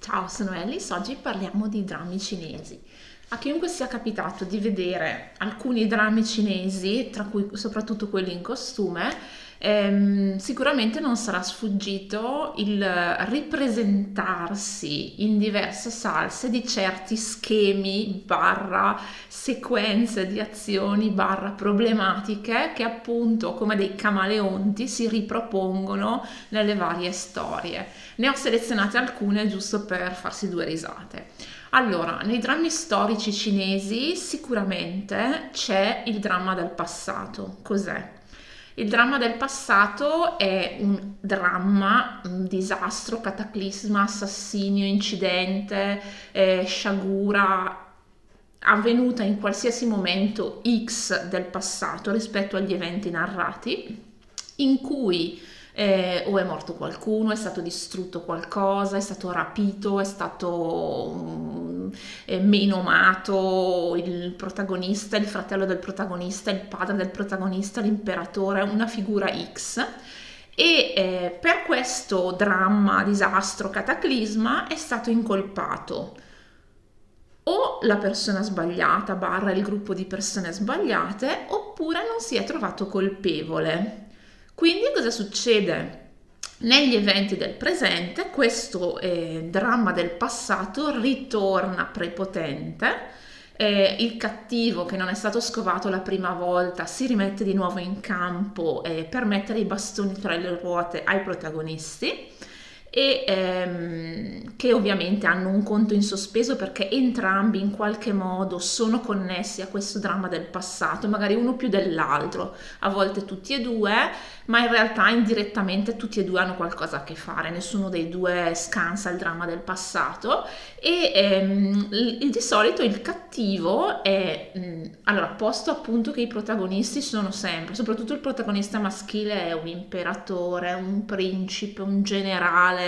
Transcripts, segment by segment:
Ciao, sono Alice, oggi parliamo di drammi cinesi. A chiunque sia capitato di vedere alcuni drammi cinesi, tra cui soprattutto quelli in costume, sicuramente non sarà sfuggito il ripresentarsi in diverse salse di certi schemi barra sequenze di azioni barra problematiche che appunto come dei camaleonti si ripropongono nelle varie storie. Ne ho selezionate alcune giusto per farsi due risate. Allora, nei drammi storici cinesi sicuramente c'è il dramma del passato. Cos'è? Il dramma del passato è un dramma, un disastro, cataclisma, assassinio, incidente, sciagura avvenuta in qualsiasi momento X del passato rispetto agli eventi narrati, in cui o è morto qualcuno, è stato distrutto qualcosa, è stato rapito, è stato menomato il protagonista, il fratello del protagonista, il padre del protagonista, l'imperatore, una figura X. E per questo dramma, disastro, cataclisma è stato incolpato o la persona sbagliata barra il gruppo di persone sbagliate oppure non si è trovato colpevole. Quindi cosa succede? Negli eventi del presente questo dramma del passato ritorna prepotente, il cattivo che non è stato scovato la prima volta si rimette di nuovo in campo per mettere i bastoni tra le ruote ai protagonisti e che ovviamente hanno un conto in sospeso perché entrambi in qualche modo sono connessi a questo dramma del passato, magari uno più dell'altro, a volte tutti e due, ma in realtà indirettamente tutti e due hanno qualcosa a che fare, nessuno dei due scansa il dramma del passato e di solito il cattivo è allora posto appunto che i protagonisti sono sempre, soprattutto il protagonista maschile è un imperatore, un principe, un generale,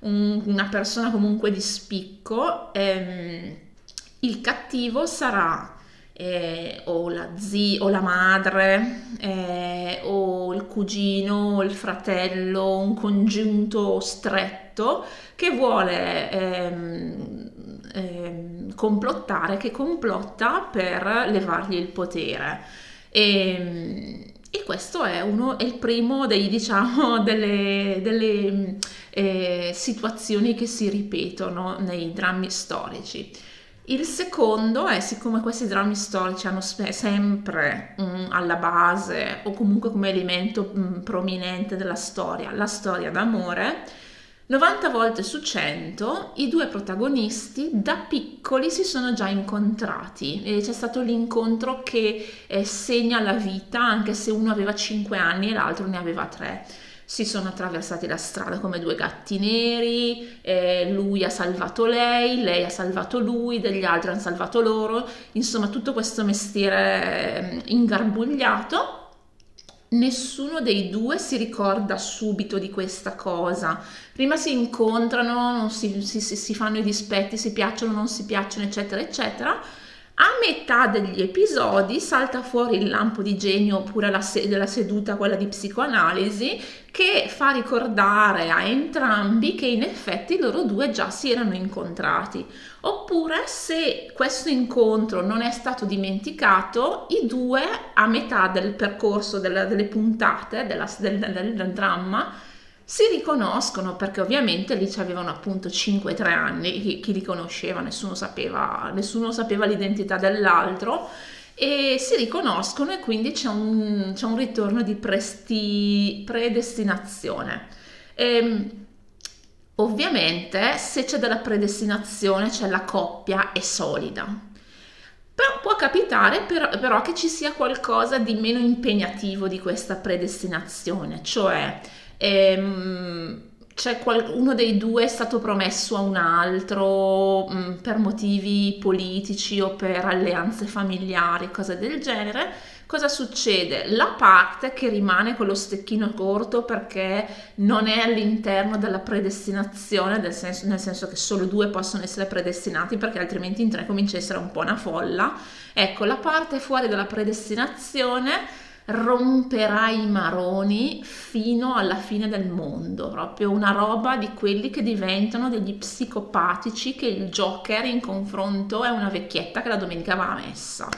una persona comunque di spicco, il cattivo sarà o la zia o la madre o il cugino o il fratello, un congiunto stretto che vuole complottare, che complotta per levargli il potere. E questo è il primo dei, diciamo, delle situazioni che si ripetono nei drammi storici. Il secondo è, siccome questi drammi storici hanno sempre alla base o comunque come elemento prominente della storia la storia d'amore, 90 volte su 100 i due protagonisti da piccoli si sono già incontrati e c'è stato l'incontro che segna la vita anche se uno aveva 5 anni e l'altro ne aveva 3. Si sono attraversati la strada come due gatti neri, lui ha salvato lei ha salvato lui, degli altri hanno salvato loro, insomma tutto questo mestiere ingarbugliato. Nessuno dei due si ricorda subito di questa cosa. Prima si incontrano, non si fanno i dispetti, si piacciono, non si piacciono, eccetera, eccetera. A metà degli episodi salta fuori il lampo di genio oppure della seduta, quella di psicoanalisi, che fa ricordare a entrambi che in effetti loro due già si erano incontrati. Oppure se questo incontro non è stato dimenticato, i due a metà del percorso delle puntate del dramma si riconoscono perché ovviamente lì avevano appunto 5-3 anni, chi li conosceva, nessuno sapeva l'identità dell'altro e si riconoscono e quindi c'è un ritorno di predestinazione. Ovviamente se c'è della predestinazione c'è la coppia è solida. Però può capitare però che ci sia qualcosa di meno impegnativo di questa predestinazione, cioè uno dei due è stato promesso a un altro per motivi politici o per alleanze familiari, cose del genere. Cosa succede? La parte che rimane con lo stecchino corto perché non è all'interno della predestinazione, nel senso che solo due possono essere predestinati perché altrimenti in tre comincia a essere un po' una folla. Ecco, la parte fuori dalla predestinazione romperà i maroni fino alla fine del mondo, proprio una roba di quelli che diventano degli psicopatici, che il Joker in confronto è una vecchietta che la domenica va a messa.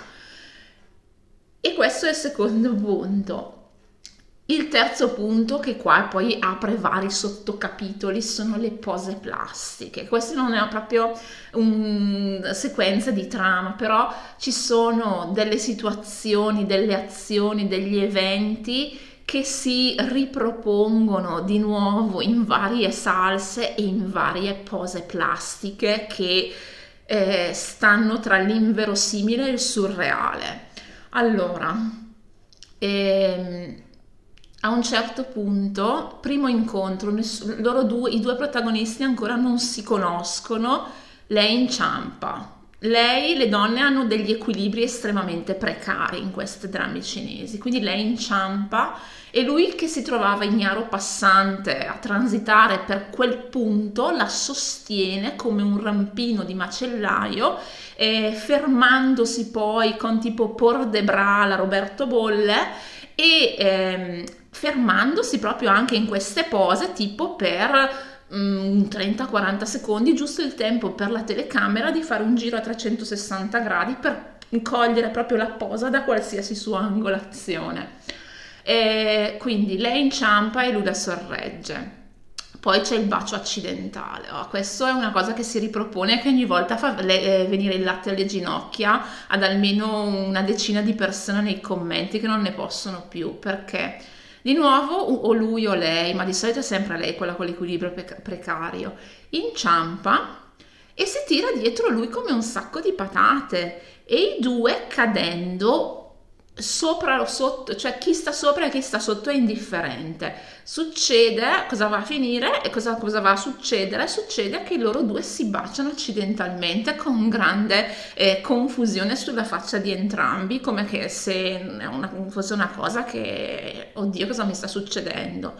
E questo è il secondo punto. Il terzo punto, che qua poi apre vari sottocapitoli, sono le pose plastiche. Queste non è proprio una sequenza di trama, però ci sono delle situazioni, delle azioni, degli eventi che si ripropongono di nuovo in varie salse e in varie pose plastiche che stanno tra l'inverosimile e il surreale. Allora, a un certo punto, primo incontro, i due protagonisti ancora non si conoscono, lei inciampa. Le donne hanno degli equilibri estremamente precari in queste drammi cinesi, quindi lei inciampa e lui, che si trovava ignaro passante a transitare per quel punto, la sostiene come un rampino di macellaio, fermandosi poi con tipo port de bras alla Roberto Bolle e fermandosi proprio anche in queste pose tipo per 30-40 secondi, giusto il tempo per la telecamera di fare un giro a 360 gradi per cogliere proprio la posa da qualsiasi sua angolazione. Quindi lei inciampa e lui la sorregge. Poi c'è il bacio accidentale. Questo è una cosa che si ripropone e che ogni volta fa venire il latte alle ginocchia ad almeno una decina di persone nei commenti che non ne possono più, perché di nuovo o lui o lei, ma di solito è sempre lei quella con l'equilibrio precario, inciampa e si tira dietro lui come un sacco di patate, e i due, cadendo sopra o sotto, cioè chi sta sopra e chi sta sotto è indifferente. Succede, cosa va a finire e cosa va a succedere? Succede che loro due si baciano accidentalmente con grande confusione sulla faccia di entrambi, come che se fosse una cosa che, oddio, cosa mi sta succedendo?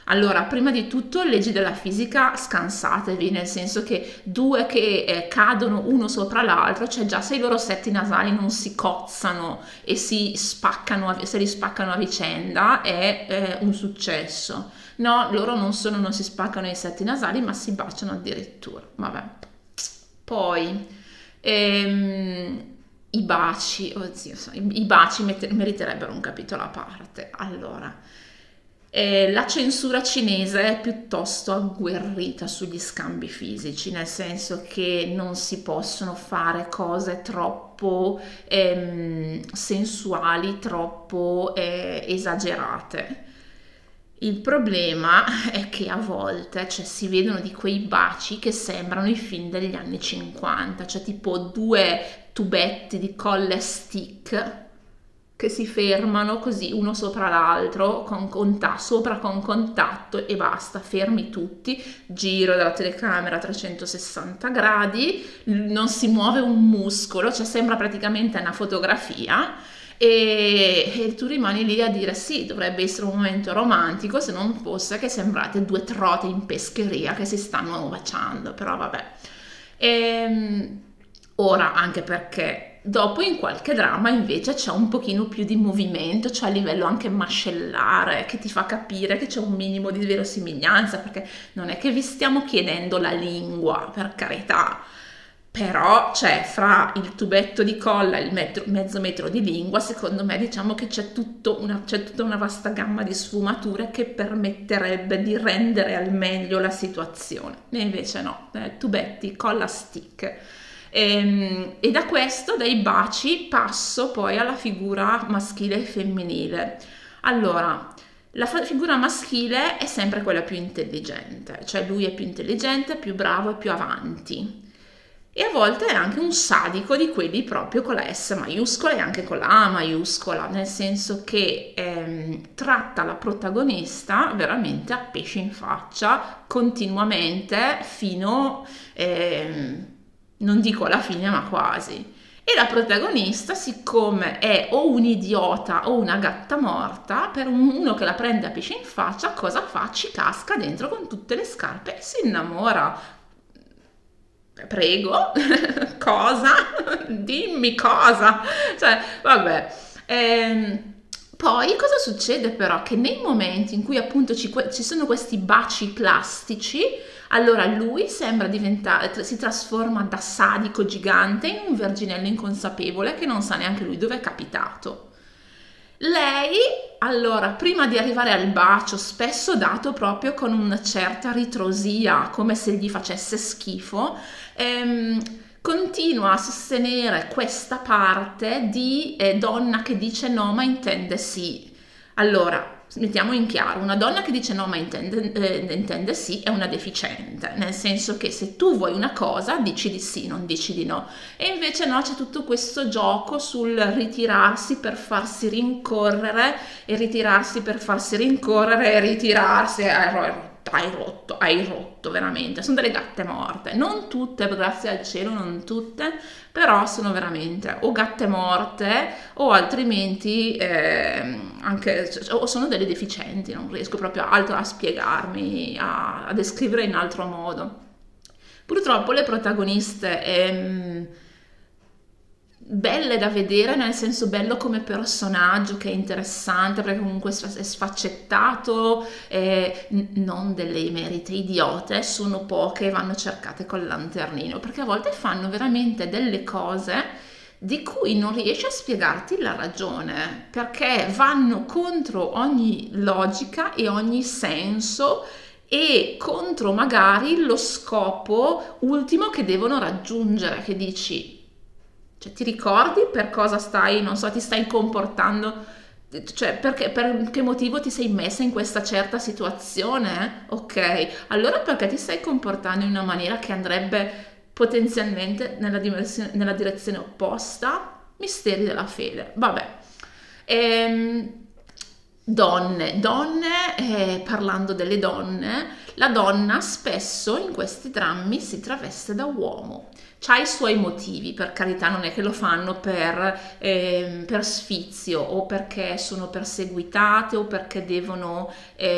Allora, prima di tutto, leggi della fisica, scansatevi, nel senso che due che cadono uno sopra l'altro, cioè già se i loro setti nasali non si cozzano e si spaccano, se li spaccano a vicenda, è un successo. No, loro non si spaccano i setti nasali, ma si baciano addirittura. Vabbè. Poi, i baci, oddio, i baci meriterebbero un capitolo a parte. Allora, la censura cinese è piuttosto agguerrita sugli scambi fisici, nel senso che non si possono fare cose troppo sensuali, troppo esagerate. Il problema è che a volte, cioè, si vedono di quei baci che sembrano i film degli anni 50, cioè tipo due tubetti di colla e stick che si fermano così uno sopra l'altro, sopra con contatto, e basta, fermi tutti, giro della telecamera a 360 gradi, non si muove un muscolo, cioè sembra praticamente una fotografia, e tu rimani lì a dire sì, dovrebbe essere un momento romantico se non fosse che sembrate due trote in pescheria che si stanno baciando, però vabbè. Ora, anche perché dopo in qualche dramma invece c'è un pochino più di movimento, cioè a livello anche mascellare, che ti fa capire che c'è un minimo di verosimiglianza, perché non è che vi stiamo chiedendo la lingua, per carità, però c'è fra il tubetto di colla e il mezzo metro di lingua, secondo me diciamo che c'è tutta una vasta gamma di sfumature che permetterebbe di rendere al meglio la situazione, e invece no, tubetti, colla, stick. E da questo, dai baci, passo poi alla figura maschile e femminile. Allora, la figura maschile è sempre quella più intelligente, cioè lui è più intelligente, più bravo e più avanti. E a volte è anche un sadico di quelli proprio con la S maiuscola e anche con la A maiuscola, nel senso che tratta la protagonista veramente a pesci in faccia continuamente fino non dico alla fine, ma quasi. E la protagonista, siccome è o un idiota o una gatta morta, per uno che la prende a pesci in faccia, cosa fa? Ci casca dentro con tutte le scarpe e si innamora. Prego, cosa? Dimmi cosa. Cioè, vabbè. Poi cosa succede però? Che nei momenti in cui appunto ci sono questi baci plastici, allora lui sembra diventare, si trasforma da sadico gigante in un verginello inconsapevole che non sa neanche lui dove è capitato. Lei, allora, prima di arrivare al bacio, spesso dato proprio con una certa ritrosia, come se gli facesse schifo, continua a sostenere questa parte di donna che dice no ma intende sì. Allora, mettiamo in chiaro, una donna che dice no ma intende sì è una deficiente, nel senso che se tu vuoi una cosa dici di sì, non dici di no. E invece no, c'è tutto questo gioco sul ritirarsi per farsi rincorrere e ritirarsi per farsi rincorrere e ritirarsi. Hai rotto veramente. Sono delle gatte morte. Non tutte, grazie al cielo, non tutte, però sono veramente o gatte morte o altrimenti anche o sono delle deficienti. Non riesco proprio altro a spiegarmi, a descrivere in altro modo. Purtroppo le protagoniste belle da vedere, nel senso bello come personaggio, che è interessante perché comunque è sfaccettato, non delle emerite idiote, sono poche e vanno cercate col lanternino, perché a volte fanno veramente delle cose di cui non riesci a spiegarti la ragione, perché vanno contro ogni logica e ogni senso e contro magari lo scopo ultimo che devono raggiungere, che dici, cioè ti ricordi per cosa stai, non so, ti stai comportando, cioè perché, per che motivo ti sei messa in questa certa situazione? Ok, allora perché ti stai comportando in una maniera che andrebbe potenzialmente nella direzione opposta? Misteri della fede, vabbè. Donne, parlando delle donne, la donna spesso in questi drammi si traveste da uomo. C'ha i suoi motivi, per carità, non è che lo fanno per sfizio o perché sono perseguitate o perché devono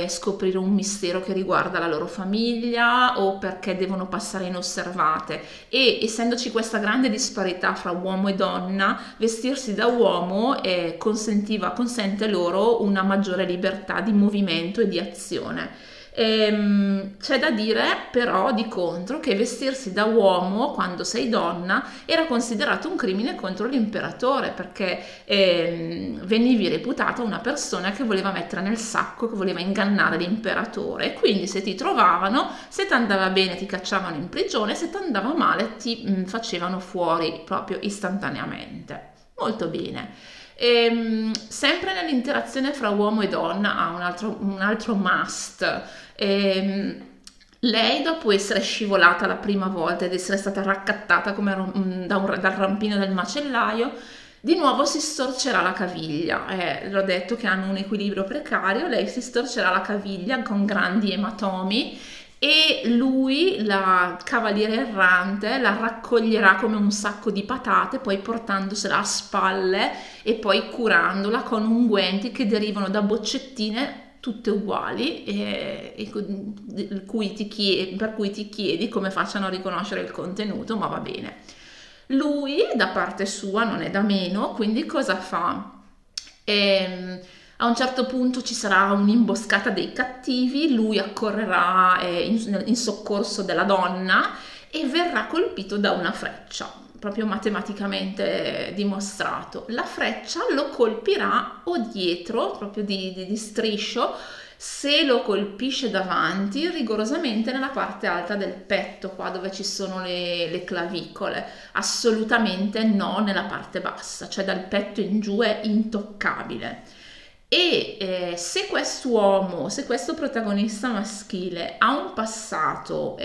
scoprire un mistero che riguarda la loro famiglia o perché devono passare inosservate. E essendoci questa grande disparità fra uomo e donna, vestirsi da uomo consente loro una maggiore libertà di movimento e di azione. C'è da dire però di contro che vestirsi da uomo quando sei donna era considerato un crimine contro l'imperatore, perché venivi reputata una persona che voleva mettere nel sacco, che voleva ingannare l'imperatore, e quindi se ti trovavano, se ti andava bene ti cacciavano in prigione, se ti andava male ti facevano fuori proprio istantaneamente. Molto bene. Sempre nell'interazione fra uomo e donna un altro must. Lei, dopo essere scivolata la prima volta ed essere stata raccattata come dal rampino del macellaio, di nuovo si storcerà la caviglia. L'ho detto che hanno un equilibrio precario, lei si storcerà la caviglia con grandi ematomi e lui, la cavaliere errante, la raccoglierà come un sacco di patate, poi portandosela a spalle e poi curandola con unguenti che derivano da boccettine tutte uguali per cui ti chiedi come facciano a riconoscere il contenuto, ma va bene. Lui da parte sua non è da meno, quindi cosa fa? A un certo punto ci sarà un'imboscata dei cattivi, lui accorrerà in soccorso della donna e verrà colpito da una freccia, proprio matematicamente dimostrato. La freccia lo colpirà o dietro, proprio di striscio, se lo colpisce davanti, rigorosamente nella parte alta del petto, qua dove ci sono le clavicole, assolutamente no nella parte bassa, cioè dal petto in giù è intoccabile. E se quest'uomo, se questo protagonista maschile ha un passato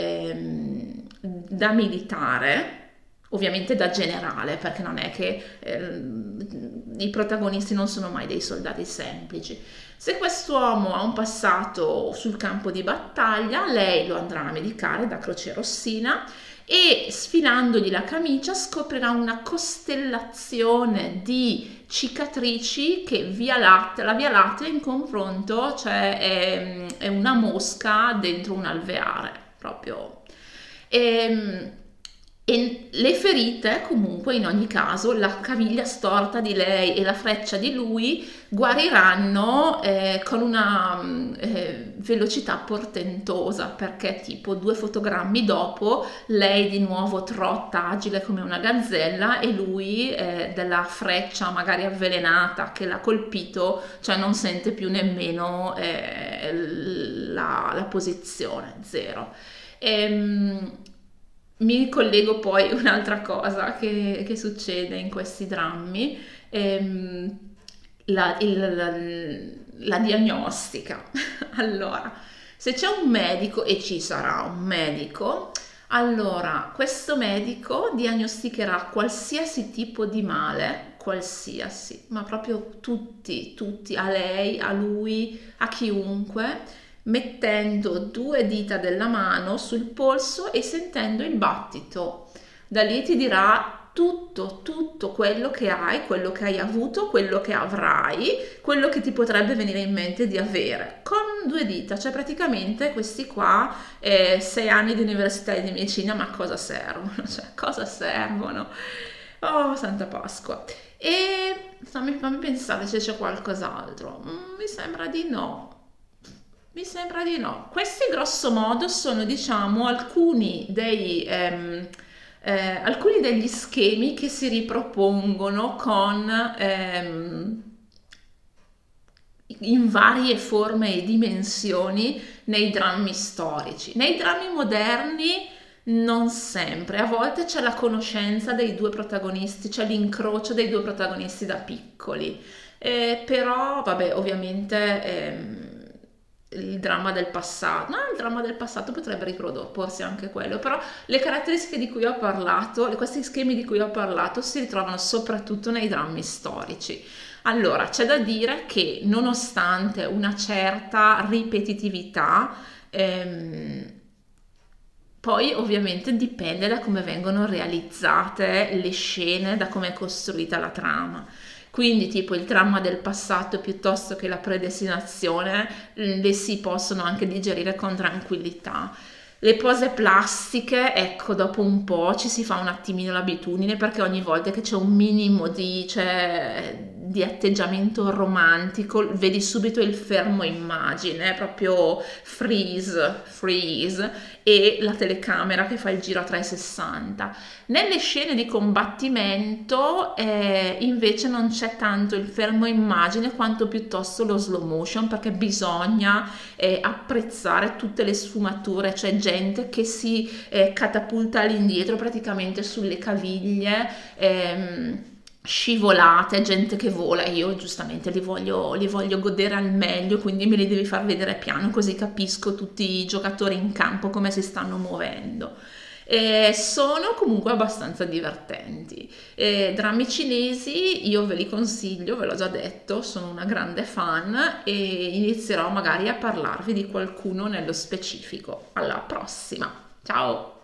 da militare, ovviamente da generale, perché non è che i protagonisti non sono mai dei soldati semplici. Se quest'uomo ha un passato sul campo di battaglia, lei lo andrà a medicare da Croce Rossina e sfilandogli la camicia scoprirà una costellazione di cicatrici che la Via Lattea in confronto, cioè è una mosca dentro un alveare, proprio. E E le ferite, comunque, in ogni caso, la caviglia storta di lei e la freccia di lui guariranno con una velocità portentosa, perché tipo 2 fotogrammi dopo lei di nuovo trotta agile come una gazzella e lui della freccia magari avvelenata che l'ha colpito, cioè non sente più nemmeno la posizione, zero. Mi collego poi un'altra cosa che succede in questi drammi, la diagnostica. Allora, se c'è un medico, e ci sarà un medico, allora questo medico diagnosticherà qualsiasi tipo di male, qualsiasi, ma proprio tutti, tutti, a lei, a lui, a chiunque, mettendo 2 dita della mano sul polso e sentendo il battito. Da lì ti dirà tutto, tutto quello che hai, quello che hai avuto, quello che avrai, quello che ti potrebbe venire in mente di avere, con 2 dita. Cioè praticamente questi qua 6 anni di università di medicina, ma cosa servono? Cioè cosa servono? Oh, Santa Pasqua. E fammi pensare se c'è qualcos'altro. Mi sembra di no. Mi sembra di no. Questi grosso modo sono, diciamo, alcuni degli schemi che si ripropongono in varie forme e dimensioni nei drammi storici. Nei drammi moderni non sempre, a volte c'è la conoscenza dei 2 protagonisti, c'è l'incrocio dei 2 protagonisti da piccoli, però vabbè, ovviamente il dramma del passato, no, il dramma del passato potrebbe riproporsi anche quello, però le caratteristiche di cui ho parlato, questi schemi di cui ho parlato si ritrovano soprattutto nei drammi storici. Allora, c'è da dire che nonostante una certa ripetitività, poi ovviamente dipende da come vengono realizzate le scene, da come è costruita la trama. Quindi tipo il dramma del passato piuttosto che la predestinazione le si possono anche digerire con tranquillità. Le pose plastiche, ecco, dopo un po' ci si fa un attimino l'abitudine, perché ogni volta che c'è un minimo di atteggiamento romantico, vedi subito il fermo immagine, proprio freeze, e la telecamera che fa il giro a 360. Nelle scene di combattimento invece non c'è tanto il fermo immagine quanto piuttosto lo slow motion, perché bisogna apprezzare tutte le sfumature, cioè gente che si catapulta all'indietro praticamente sulle caviglie, scivolate, gente che vola. Io giustamente li voglio godere al meglio, quindi me li devi far vedere piano, così capisco tutti i giocatori in campo come si stanno muovendo. Sono comunque abbastanza divertenti. Drammi cinesi io ve li consiglio, ve l'ho già detto, sono una grande fan e inizierò magari a parlarvi di qualcuno nello specifico. Alla prossima, ciao!